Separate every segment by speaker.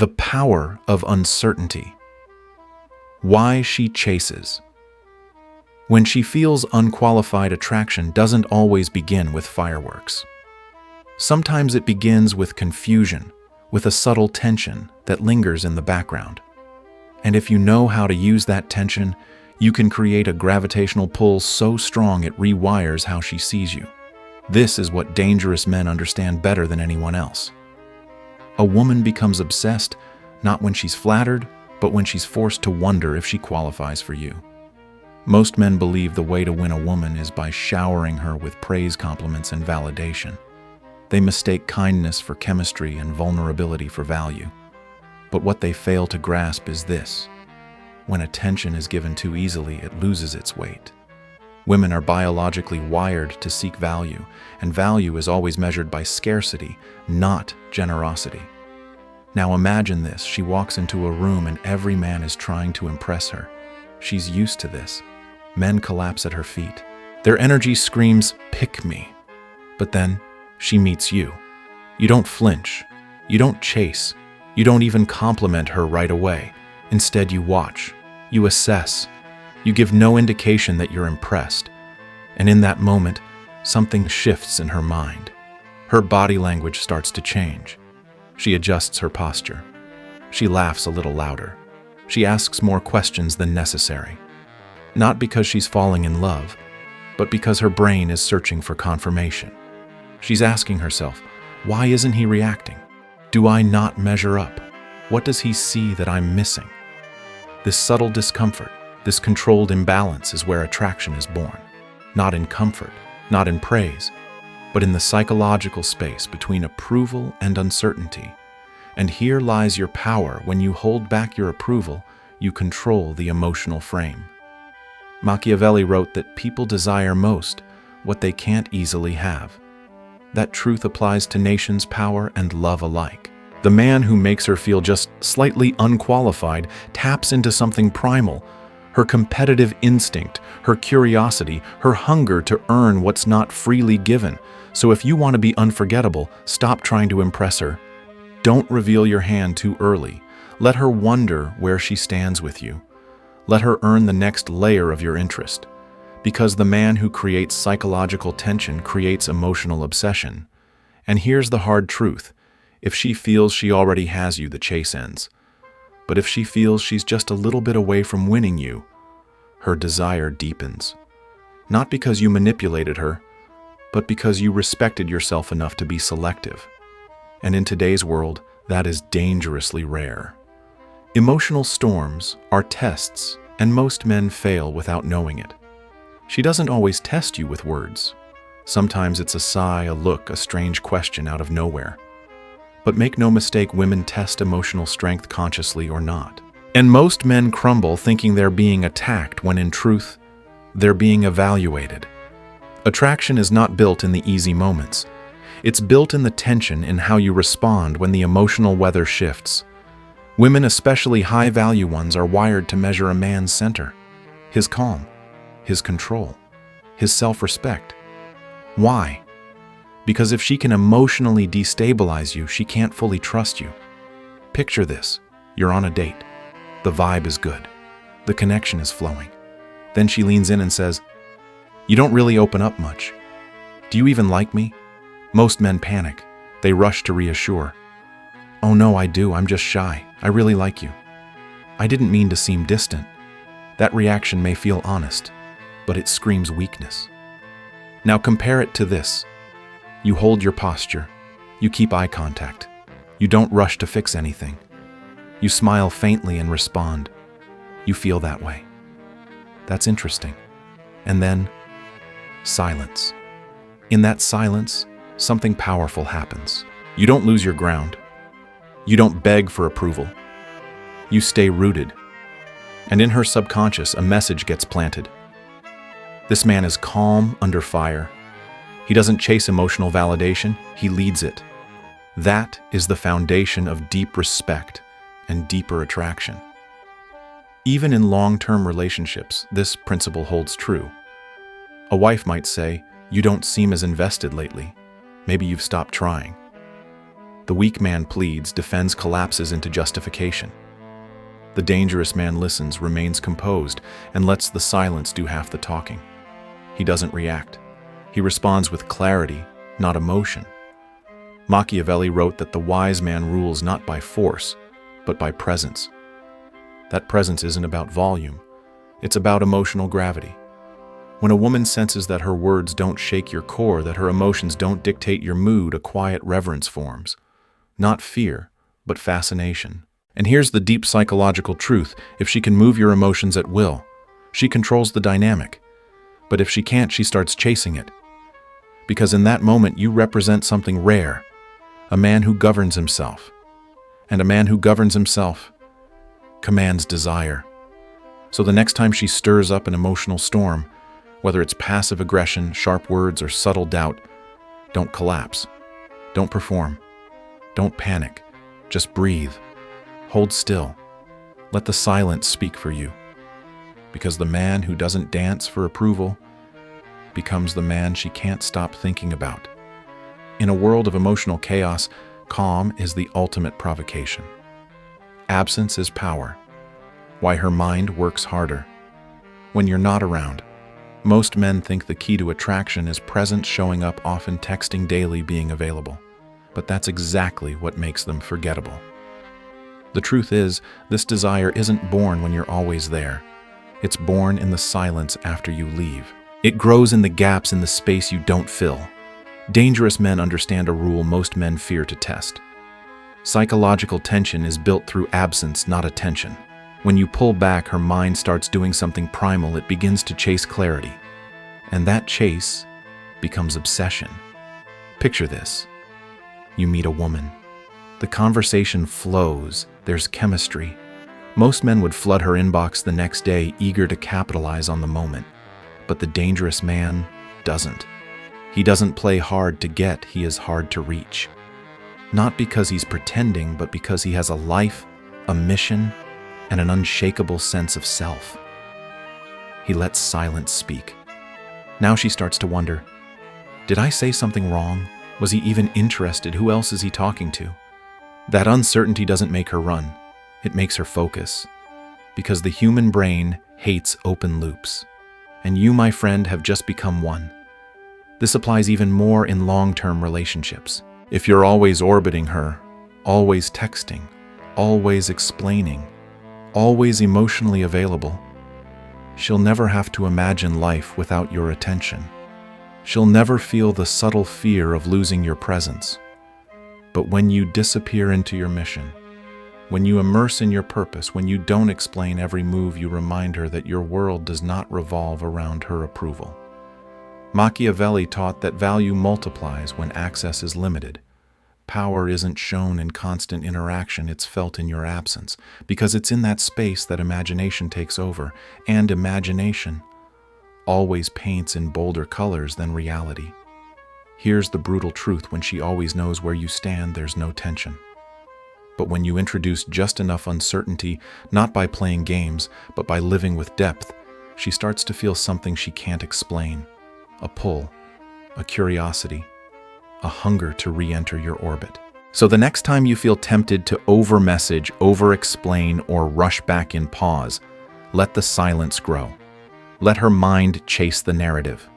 Speaker 1: The power of uncertainty. Why she chases. When she feels unqualified, attraction doesn't always begin with fireworks. Sometimes it begins with confusion, with a subtle tension that lingers in the background. And if you know how to use that tension, you can create a gravitational pull so strong it rewires how she sees you. This is what dangerous men understand better than anyone else. A woman becomes obsessed not when she's flattered, but when she's forced to wonder if she qualifies for you. Most men believe the way to win a woman is by showering her with praise, compliments, and validation. They mistake kindness for chemistry and vulnerability for value. But what they fail to grasp is this: when attention is given too easily, it loses its weight. Women are biologically wired to seek value, and value is always measured by scarcity, not generosity. Now imagine this: she walks into a room and every man is trying to impress her. She's used to this. Men collapse at her feet. Their energy screams, "Pick me." But then she meets you. You don't flinch. You don't chase. You don't even compliment her right away. Instead, you watch. You assess. You give no indication that you're impressed. And in that moment, something shifts in her mind. Her body language starts to change. She adjusts her posture. She laughs a little louder. She asks more questions than necessary. Not because she's falling in love, but because her brain is searching for confirmation. She's asking herself, why isn't he reacting? Do I not measure up? What does he see that I'm missing? This subtle discomfort, this controlled imbalance is where attraction is born. Not in comfort, not in praise, but in the psychological space between approval and uncertainty. And here lies your power. When you hold back your approval, you control the emotional frame. Machiavelli wrote that people desire most what they can't easily have. That truth applies to nations, power, and love alike. The man who makes her feel just slightly unqualified taps into something primal: her competitive instinct, her curiosity, her hunger to earn what's not freely given. So if you want to be unforgettable, stop trying to impress her. Don't reveal your hand too early. Let her wonder where she stands with you. Let her earn the next layer of your interest. Because the man who creates psychological tension creates emotional obsession. And here's the hard truth: if she feels she already has you, the chase ends. But if she feels she's just a little bit away from winning you, her desire deepens. Not because you manipulated her, but because you respected yourself enough to be selective. And in today's world, that is dangerously rare. Emotional storms are tests, and most men fail without knowing it. She doesn't always test you with words. Sometimes it's a sigh, a look, a strange question out of nowhere. But make no mistake, women test emotional strength consciously or not. And most men crumble thinking they're being attacked when in truth, they're being evaluated. Attraction is not built in the easy moments. It's built in the tension, in how you respond when the emotional weather shifts. Women, especially high-value ones, are wired to measure a man's center: his calm, his control, his self-respect. Why? Because if she can emotionally destabilize you, she can't fully trust you. Picture this: you're on a date. The vibe is good. The connection is flowing. Then she leans in and says, "You don't really open up much. Do you even like me?" Most men panic. They rush to reassure. "Oh no, I do. I'm just shy. I really like you." I didn't mean to seem distant. That reaction may feel honest, but it screams weakness. Now compare it to this. You hold your posture. You keep eye contact. You don't rush to fix anything. You smile faintly and respond. You feel that way. That's interesting. And then, silence. In that silence, something powerful happens. You don't lose your ground. You don't beg for approval. You stay rooted. And in her subconscious, a message gets planted. This man is calm under fire. He doesn't chase emotional validation, he leads it. That is the foundation of deep respect and deeper attraction. Even in long-term relationships, this principle holds true. A wife might say, "You don't seem as invested lately. Maybe you've stopped trying." The weak man pleads, defends, collapses into justification. The dangerous man listens, remains composed, and lets the silence do half the talking. He doesn't react. He responds with clarity, not emotion. Machiavelli wrote that the wise man rules not by force, but by presence. That presence isn't about volume. It's about emotional gravity. When a woman senses that her words don't shake your core, that her emotions don't dictate your mood, a quiet reverence forms. Not fear, but fascination. And here's the deep psychological truth. If she can move your emotions at will, she controls the dynamic. But if she can't, she starts chasing it. Because in that moment, you represent something rare, a man who governs himself. And a man who governs himself commands desire. So the next time she stirs up an emotional storm, whether it's passive aggression, sharp words, or subtle doubt, don't collapse. Don't perform. Don't panic. Just breathe. Hold still. Let the silence speak for you. Because the man who doesn't dance for approval becomes the man she can't stop thinking about. In a world of emotional chaos, calm is the ultimate provocation. Absence is power. Why her mind works harder. When you're not around, most men think the key to attraction is presence, showing up often, texting daily, being available. But that's exactly what makes them forgettable. The truth is, this desire isn't born when you're always there. It's born in the silence after you leave. It grows in the gaps in the space you don't fill. Dangerous men understand a rule most men fear to test. Psychological tension is built through absence, not attention. When you pull back, her mind starts doing something primal. It begins to chase clarity. And that chase becomes obsession. Picture this. You meet a woman. The conversation flows. There's chemistry. Most men would flood her inbox the next day, eager to capitalize on the moment. But the dangerous man doesn't. He doesn't play hard to get, he is hard to reach. Not because he's pretending, but because he has a life, a mission, and an unshakable sense of self. He lets silence speak. Now she starts to wonder, did I say something wrong? Was he even interested? Who else is he talking to? That uncertainty doesn't make her run. It makes her focus. Because the human brain hates open loops. And you, my friend, have just become one. This applies even more in long-term relationships. If you're always orbiting her, always texting, always explaining, always emotionally available, she'll never have to imagine life without your attention. She'll never feel the subtle fear of losing your presence. But when you disappear into your mission, when you immerse in your purpose, when you don't explain every move, you remind her that your world does not revolve around her approval. Machiavelli taught that value multiplies when access is limited. Power isn't shown in constant interaction, it's felt in your absence, because it's in that space that imagination takes over, and imagination always paints in bolder colors than reality. Here's the brutal truth: when she always knows where you stand, there's no tension. But when you introduce just enough uncertainty, not by playing games, but by living with depth, she starts to feel something she can't explain. A pull, a curiosity, a hunger to re-enter your orbit. So the next time you feel tempted to over-message, over-explain, or rush back in, pause. Let the silence grow. Let her mind chase the narrative.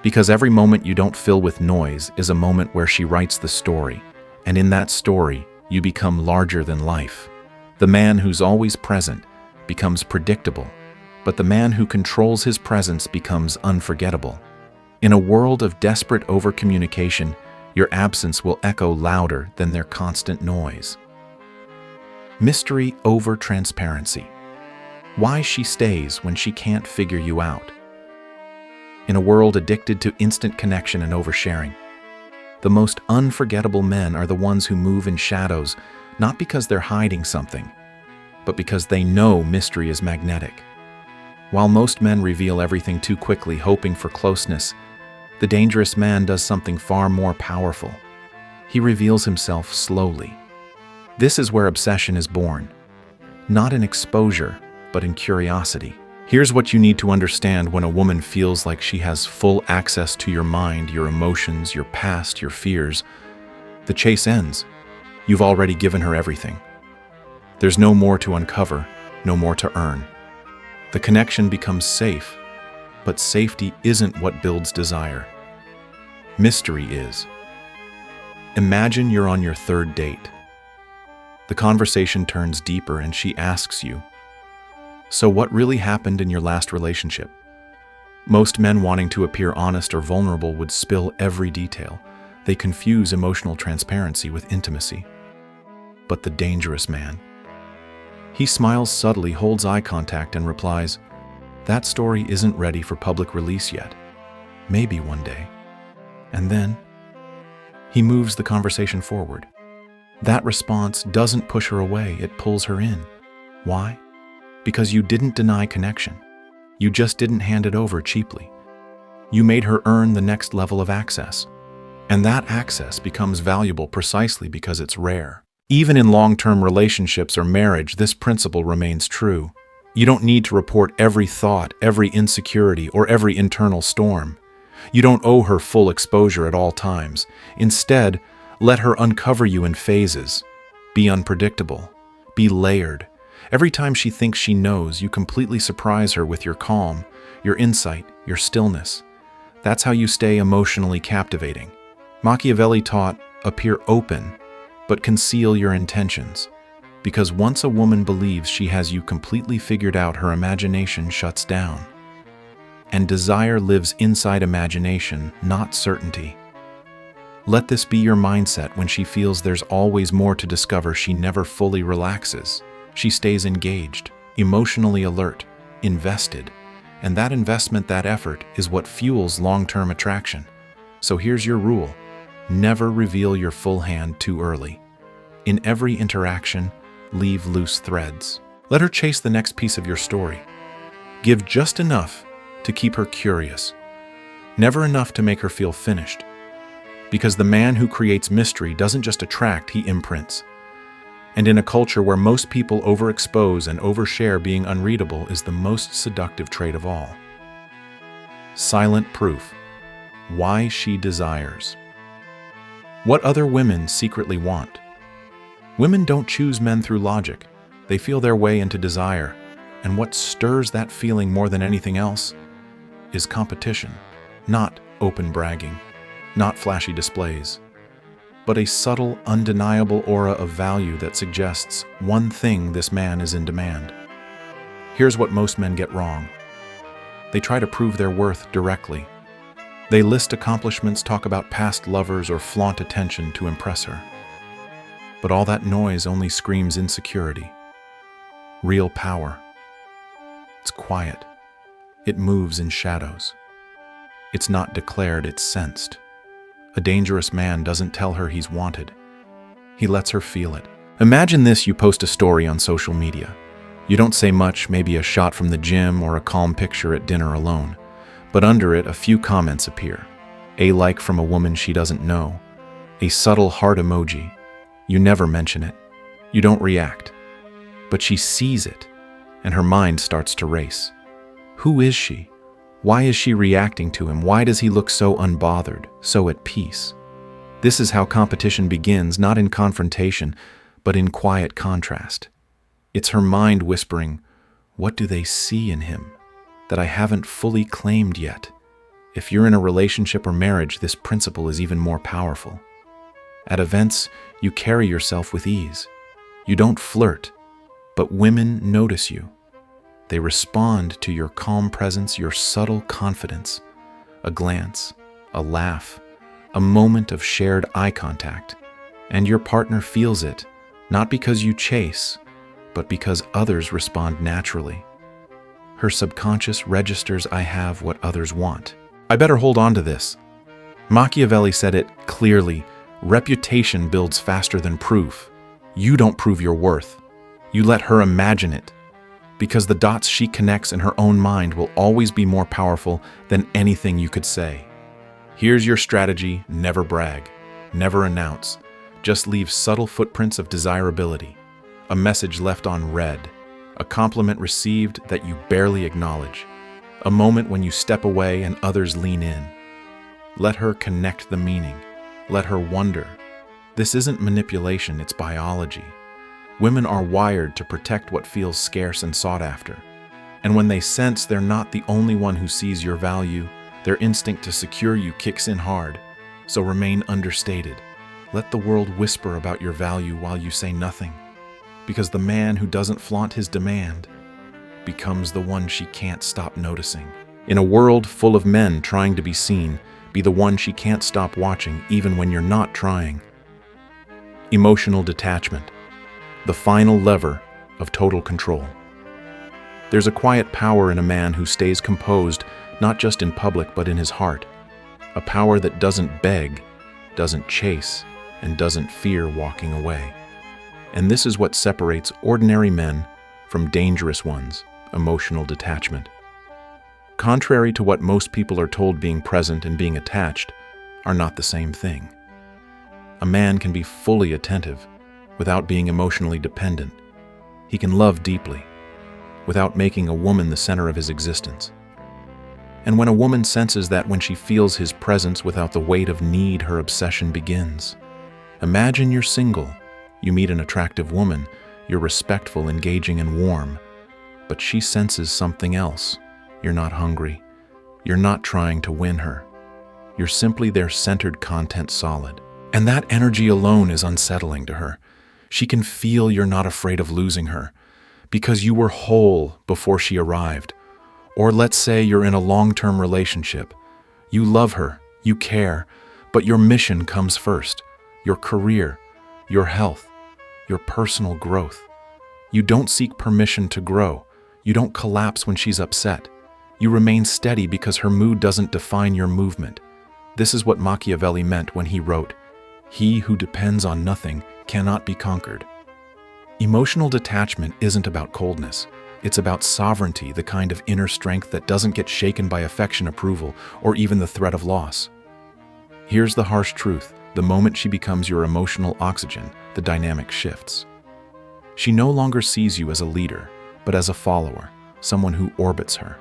Speaker 1: Because every moment you don't fill with noise is a moment where she writes the story, and in that story, you become larger than life. The man who's always present becomes predictable, but the man who controls his presence becomes unforgettable. In a world of desperate over-communication, your absence will echo louder than their constant noise. Mystery over transparency. Why she stays when she can't figure you out. In a world addicted to instant connection and oversharing, the most unforgettable men are the ones who move in shadows, not because they're hiding something, but because they know mystery is magnetic. While most men reveal everything too quickly, hoping for closeness, the dangerous man does something far more powerful. He reveals himself slowly. This is where obsession is born. Not in exposure, but in curiosity. Here's what you need to understand when a woman feels like she has full access to your mind, your emotions, your past, your fears. The chase ends. You've already given her everything. There's no more to uncover, no more to earn. The connection becomes safe, but safety isn't what builds desire. Mystery is. Imagine you're on your third date. The conversation turns deeper and she asks you, "So what really happened in your last relationship?" Most men wanting to appear honest or vulnerable would spill every detail. They confuse emotional transparency with intimacy. But the dangerous man. He smiles subtly, holds eye contact, and replies, "That story isn't ready for public release yet. Maybe one day." And then he moves the conversation forward. That response doesn't push her away, it pulls her in. Why? Because you didn't deny connection. You just didn't hand it over cheaply. You made her earn the next level of access. And that access becomes valuable precisely because it's rare. Even in long-term relationships or marriage, this principle remains true. You don't need to report every thought, every insecurity, or every internal storm. You don't owe her full exposure at all times. Instead, let her uncover you in phases. Be unpredictable. Be layered. Every time she thinks she knows, you completely surprise her with your calm, your insight, your stillness. That's how you stay emotionally captivating. Machiavelli taught, appear open, but conceal your intentions. Because once a woman believes she has you completely figured out, her imagination shuts down. And desire lives inside imagination, not certainty. Let this be your mindset when she feels there's always more to discover. She never fully relaxes. She stays engaged, emotionally alert, invested. And that investment, that effort, is what fuels long-term attraction. So here's your rule. Never reveal your full hand too early. In every interaction, leave loose threads. Let her chase the next piece of your story. Give just enough to keep her curious, never enough to make her feel finished. Because the man who creates mystery doesn't just attract, he imprints. And in a culture where most people overexpose and overshare, being unreadable is the most seductive trait of all. Silent proof. Why she desires. What other women secretly want. Women don't choose men through logic. They feel their way into desire. And what stirs that feeling more than anything else is competition, not open bragging, not flashy displays, but a subtle, undeniable aura of value that suggests one thing: this man is in demand. Here's what most men get wrong. They try to prove their worth directly. They list accomplishments, talk about past lovers, or flaunt attention to impress her. But all that noise only screams insecurity. Real power. It's quiet. It moves in shadows. It's not declared, it's sensed. A dangerous man doesn't tell her he's wanted. He lets her feel it. Imagine this: you post a story on social media. You don't say much, maybe a shot from the gym or a calm picture at dinner alone. But under it, a few comments appear. A like from a woman she doesn't know. A subtle heart emoji. You never mention it. You don't react. But she sees it, and her mind starts to race. Who is she? Why is she reacting to him? Why does he look so unbothered, so at peace? This is how competition begins, not in confrontation, but in quiet contrast. It's her mind whispering, "What do they see in him that I haven't fully claimed yet?" If you're in a relationship or marriage, this principle is even more powerful. At events, you carry yourself with ease. You don't flirt, but women notice you. They respond to your calm presence, your subtle confidence. A glance, a laugh, a moment of shared eye contact. And your partner feels it, not because you chase, but because others respond naturally. Her subconscious registers, "I have what others want. I better hold on to this." Machiavelli said it clearly: reputation builds faster than proof. You don't prove your worth. You let her imagine it. Because the dots she connects in her own mind will always be more powerful than anything you could say. Here's your strategy: never brag, never announce. Just leave subtle footprints of desirability. A message left on read, a compliment received that you barely acknowledge, a moment when you step away and others lean in. Let her connect the meaning. Let her wonder. This isn't manipulation, it's biology. Women are wired to protect what feels scarce and sought after. And when they sense they're not the only one who sees your value, their instinct to secure you kicks in hard. So remain understated. Let the world whisper about your value while you say nothing. Because the man who doesn't flaunt his demand becomes the one she can't stop noticing. In a world full of men trying to be seen, be the one she can't stop watching even when you're not trying. Emotional detachment, the final lever of total control. There's a quiet power in a man who stays composed, not just in public but in his heart. A power that doesn't beg, doesn't chase, and doesn't fear walking away. And this is what separates ordinary men from dangerous ones: emotional detachment. Contrary to what most people are told, being present and being attached are not the same thing. A man can be fully attentive without being emotionally dependent. He can love deeply without making a woman the center of his existence. And when a woman senses that, when she feels his presence without the weight of need, her obsession begins. Imagine you're single. You meet an attractive woman. You're respectful, engaging, and warm. But she senses something else. You're not hungry. You're not trying to win her. You're simply there, centered, content, solid. And that energy alone is unsettling to her. She can feel you're not afraid of losing her because you were whole before she arrived. Or let's say you're in a long-term relationship. You love her, you care, but your mission comes first. Your career, your health, your personal growth. You don't seek permission to grow. You don't collapse when she's upset. You remain steady because her mood doesn't define your movement. This is what Machiavelli meant when he wrote, "He who depends on nothing cannot be conquered." Emotional detachment isn't about coldness. It's about sovereignty, the kind of inner strength that doesn't get shaken by affection, approval, or even the threat of loss. Here's the harsh truth. The moment she becomes your emotional oxygen, the dynamic shifts. She no longer sees you as a leader, but as a follower, someone who orbits her.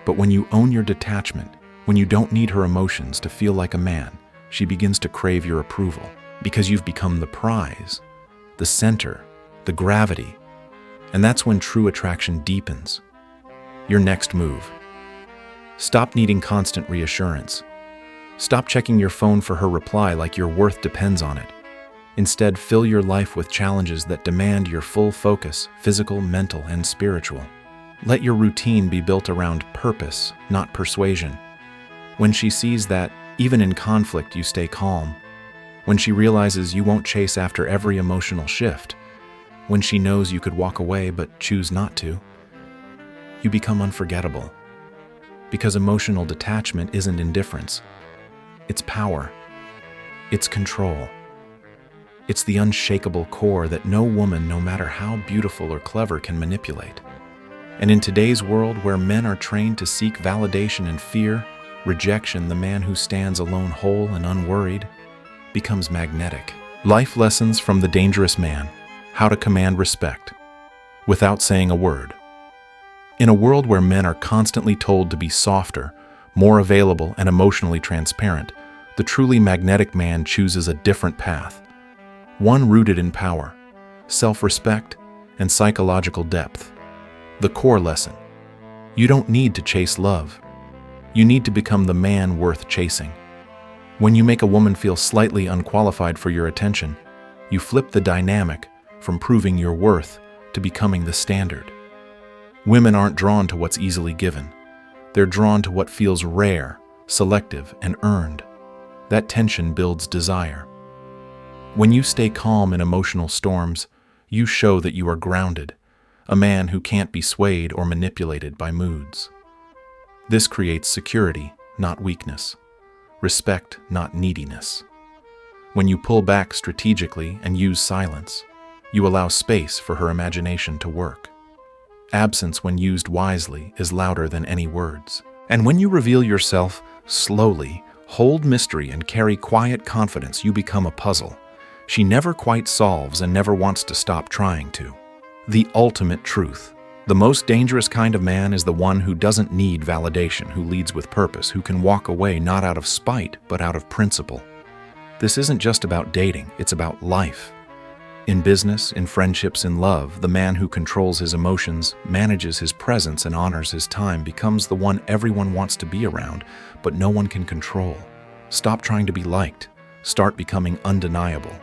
Speaker 1: But when you own your detachment, when you don't need her emotions to feel like a man, she begins to crave your approval, because you've become the prize, the center, the gravity. And that's when true attraction deepens. Your next move. Stop needing constant reassurance. Stop checking your phone for her reply like your worth depends on it. Instead, fill your life with challenges that demand your full focus, physical, mental, and spiritual. Let your routine be built around purpose, not persuasion. When she sees that, even in conflict, you stay calm. When she realizes you won't chase after every emotional shift. When she knows you could walk away but choose not to. You become unforgettable. Because emotional detachment isn't indifference. It's power. It's control. It's the unshakable core that no woman, no matter how beautiful or clever, can manipulate. And in today's world where men are trained to seek validation and fear rejection, the man who stands alone, whole and unworried, becomes magnetic. Life lessons from the dangerous man: how to command respect without saying a word. In a world where men are constantly told to be softer, more available, and emotionally transparent, the truly magnetic man chooses a different path. One rooted in power, self-respect, and psychological depth. The core lesson: you don't need to chase love. You need to become the man worth chasing. When you make a woman feel slightly unqualified for your attention, you flip the dynamic from proving your worth to becoming the standard. Women aren't drawn to what's easily given. They're drawn to what feels rare, selective, and earned. That tension builds desire. When you stay calm in emotional storms, you show that you are grounded, a man who can't be swayed or manipulated by moods. This creates security, not weakness. Respect, not neediness. When you pull back strategically and use silence, you allow space for her imagination to work. Absence, when used wisely, is louder than any words. And when you reveal yourself slowly, hold mystery, and carry quiet confidence, you become a puzzle she never quite solves and never wants to stop trying to. The ultimate truth. The most dangerous kind of man is the one who doesn't need validation, who leads with purpose, who can walk away not out of spite, but out of principle. This isn't just about dating, it's about life. In business, in friendships, in love, the man who controls his emotions, manages his presence, and honors his time becomes the one everyone wants to be around, but no one can control. Stop trying to be liked. Start becoming undeniable.